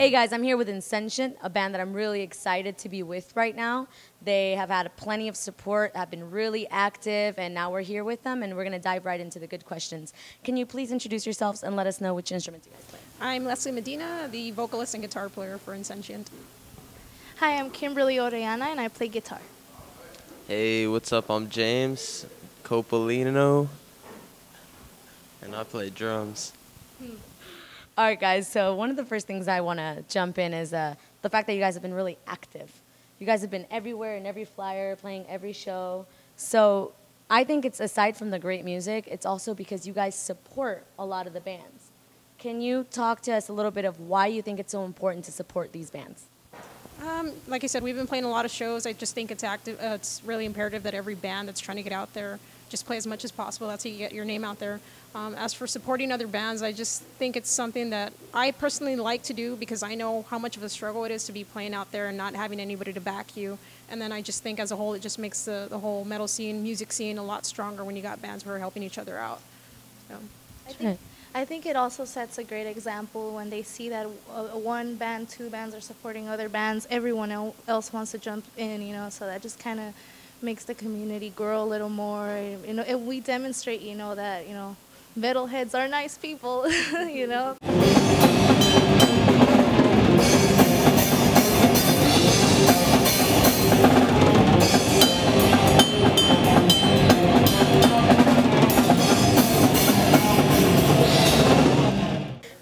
Hey guys, I'm here with Insentient, a band that I'm really excited to be with right now. They have had plenty of support, have been really active, and now we're here with them, and we're going to dive right into the good questions. Can you please introduce yourselves and let us know which instruments you guys play? I'm Leslie Medina, the vocalist and guitar player for Insentient. Hi, I'm Kimberly Orellana, and I play guitar. Hey, what's up? I'm James Copolino, and I play drums. All right, guys, so one of the first things I want to jump in is the fact that you guys have been really active. You guys have been everywhere in every flyer, playing every show. So I think it's, aside from the great music, it's also because you guys support a lot of the bands. Can you talk to us a little bit of why you think it's so important to support these bands? Like I said, we've been playing a lot of shows. I just think it's really imperative that every band that's trying to get out there just play as much as possible. That's how you get your name out there. As for supporting other bands, I just think it's something that I personally like to do because I know how much of a struggle it is to be playing out there and not having anybody to back you. And then I just think as a whole, it just makes the whole metal scene, music scene a lot stronger when you got bands who are helping each other out. So. I think it also sets a great example when they see that one band, two bands are supporting other bands. Everyone else wants to jump in, you know, so that just kind of makes the community grow a little more. You know, if we demonstrate, you know, that, you know, metalheads are nice people, you know.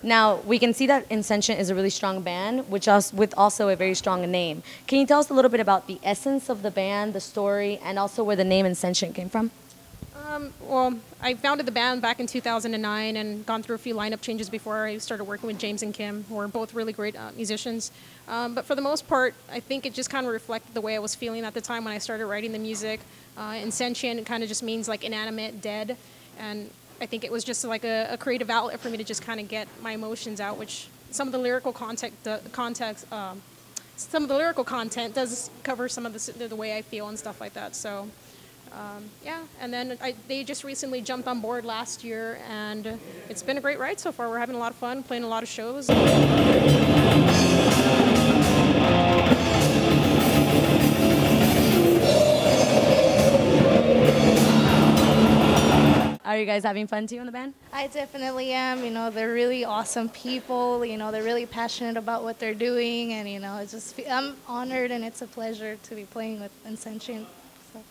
Now, we can see that Insentient is a really strong band, with also a very strong name. Can you tell us a little bit about the essence of the band, the story, and also where the name Insentient came from? Well, I founded the band back in 2009 and gone through a few lineup changes before I started working with James and Kim, who are both really great musicians. But for the most part, I think it just kind of reflected the way I was feeling at the time when I started writing the music. Insentient kind of just means like inanimate, dead, and I think it was just like a creative outlet for me to just kind of get my emotions out, which some of the lyrical some of the lyrical content does cover some of the way I feel and stuff like that. So, yeah. And then they just recently jumped on board last year, and it's been a great ride so far. We're having a lot of fun, playing a lot of shows. Are you guys having fun too in the band? I definitely am. You know, they're really awesome people. You know, they're really passionate about what they're doing, and you know, I'm honored and it's a pleasure to be playing with Insentient. So.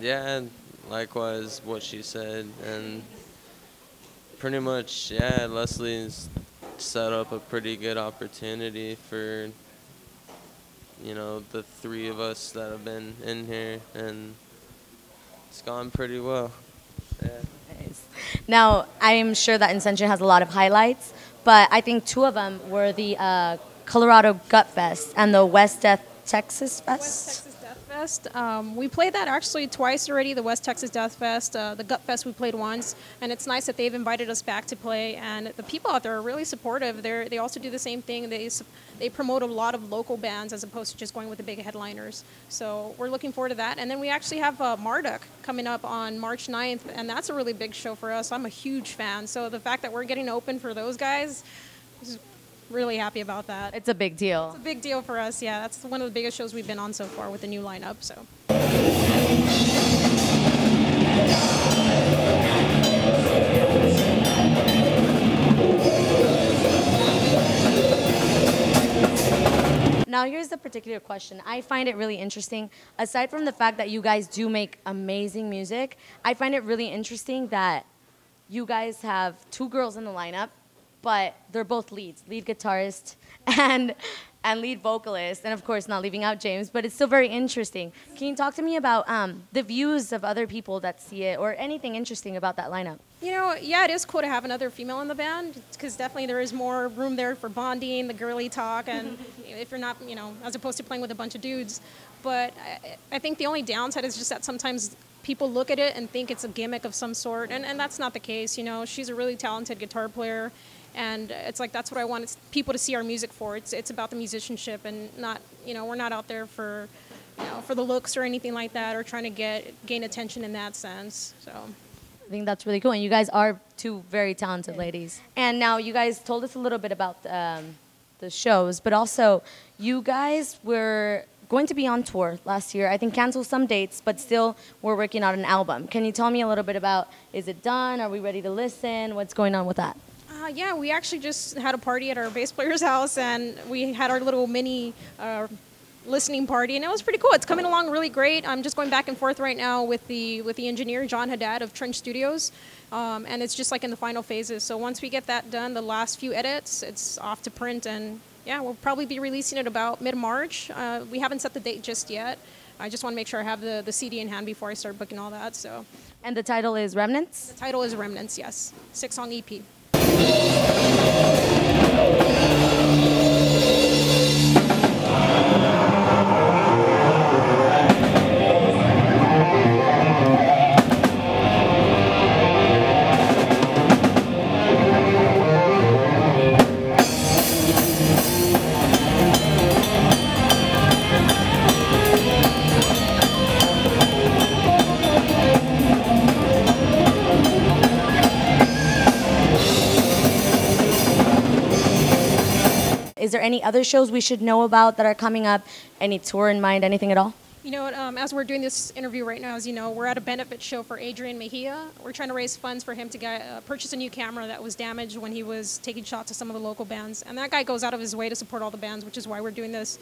Yeah, likewise what she said, and pretty much, yeah, Leslie's set up a pretty good opportunity for, you know, the three of us that have been in here, and it's gone pretty well. Yeah. Nice. Now, I am sure that Insentient has a lot of highlights, but I think two of them were the Colorado Gut Fest and the West Texas Fest. West Texas Death Fest. We played that actually twice already, the West Texas Death Fest. The Gut Fest we played once, and it's nice that they've invited us back to play, and the people out there are really supportive. They also do the same thing. They promote a lot of local bands as opposed to just going with the big headliners. So we're looking forward to that. And then we actually have Marduk coming up on March 9th, and that's a really big show for us. I'm a huge fan. So the fact that we're getting open for those guys is really happy about that. It's a big deal. It's a big deal for us, yeah. That's one of the biggest shows we've been on so far with the new lineup, so. Now, here's the particular question. I find it really interesting. Aside from the fact that you guys do make amazing music, I find it really interesting that you guys have two girls in the lineup, but they're both lead guitarist and lead vocalist, and of course not leaving out James, but it's still very interesting. Can you talk to me about the views of other people that see it, or anything interesting about that lineup? You know, yeah, it is cool to have another female in the band, because definitely there is more room there for bonding, the girly talk, and if you're not, you know, as opposed to playing with a bunch of dudes. But I think the only downside is just that sometimes people look at it and think it's a gimmick of some sort, and that's not the case. You know, she's a really talented guitar player, and it's like that's what I want people to see our music for. It's about the musicianship, and not, you know, we're not out there for, you know, for the looks or anything like that, or trying to gain attention in that sense. So. I think that's really cool. And you guys are two very talented ladies. And now you guys told us a little bit about the shows, but also you guys were going to be on tour last year. I think canceled some dates, but still we're working on an album. Can you tell me a little bit about, is it done? Are we ready to listen? What's going on with that? Yeah, we actually just had a party at our bass player's house, and we had our little mini listening party, and it was pretty cool. It's coming along really great. I'm just going back and forth right now with the engineer, John Haddad of Trench Studios, and it's just like in the final phases. So once we get that done, the last few edits, it's off to print, and yeah, we'll probably be releasing it about mid-March. We haven't set the date just yet. I just want to make sure I have the CD in hand before I start booking all that. So. And the title is Remnants? The title is Remnants, yes. 6-song EP. Is there any other shows we should know about that are coming up? Any tour in mind, anything at all? You know, as we're doing this interview right now, as you know, we're at a benefit show for Adrian Mejia. We're trying to raise funds for him to purchase a new camera that was damaged when he was taking shots of some of the local bands. And that guy goes out of his way to support all the bands, which is why we're doing this.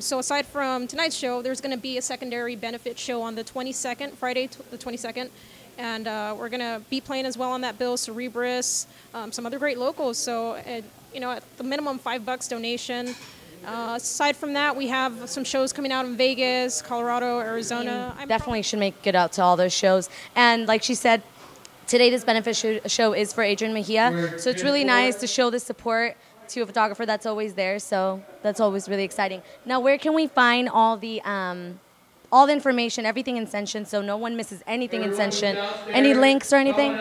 So aside from tonight's show, there's going to be a secondary benefit show on the 22nd, Friday the 22nd. And we're going to be playing as well on that bill, Cerebrus, some other great locals. So, you know, at the minimum $5 donation. Aside from that, we have some shows coming out in Vegas, Colorado, Arizona. Definitely should make it out to all those shows. And like she said, today's benefit show is for Adrian Mejia. So it's really nice to show the support to a photographer that's always there. So that's always really exciting. Now, where can we find all the information, everything Insentient, so no one misses anything Insentient? Any links or anything?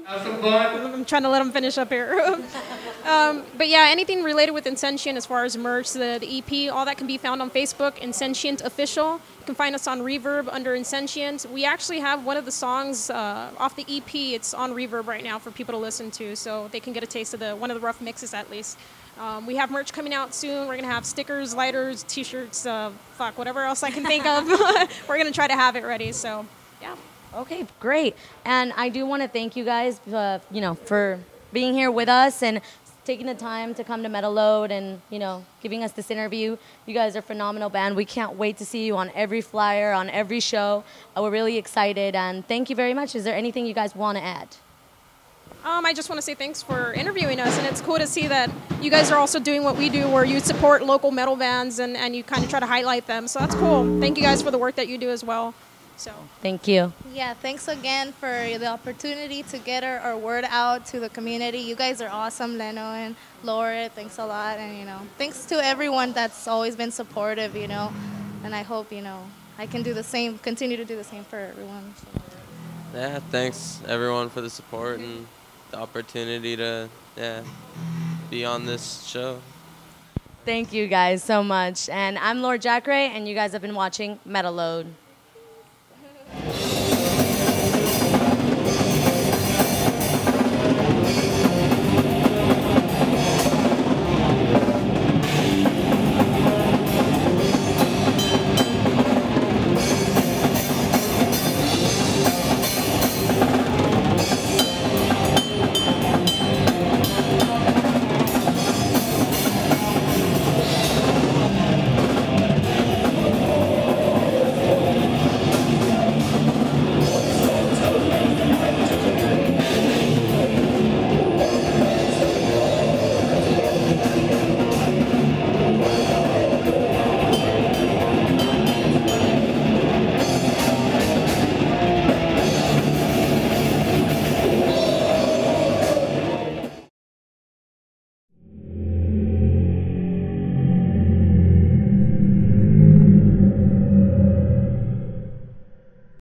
I'm trying to let them finish up here. But yeah, anything related with Insentient as far as merch, the EP, all that can be found on Facebook, Insentient Official. You can find us on Reverb under Insentient. We actually have one of the songs off the EP. It's on Reverb right now for people to listen to, so they can get a taste of one of the rough mixes at least. We have merch coming out soon. We're going to have stickers, lighters, T-shirts, whatever else I can think of. We're going to try to have it ready, so yeah. Okay, great. And I do want to thank you guys, for being here with us and taking the time to come to Metal Load and, giving us this interview. You guys are a phenomenal band. We can't wait to see you on every flyer, on every show. We're really excited, and thank you very much. Is there anything you guys want to add? I just want to say thanks for interviewing us, and it's cool to see that you guys are also doing what we do, where you support local metal bands and you kind of try to highlight them. So that's cool. Thank you guys for the work that you do as well. So thank you. Yeah, thanks again for the opportunity to get our word out to the community. You guys are awesome, Leno and Laura. Thanks a lot, and thanks to everyone that's always been supportive. And I hope I can do the same, continue to do the same for everyone. So. Yeah, thanks everyone for the support and the opportunity to be on this show. Thank you guys so much. And I'm Lord Jac-rey, and you guys have been watching Metal Load.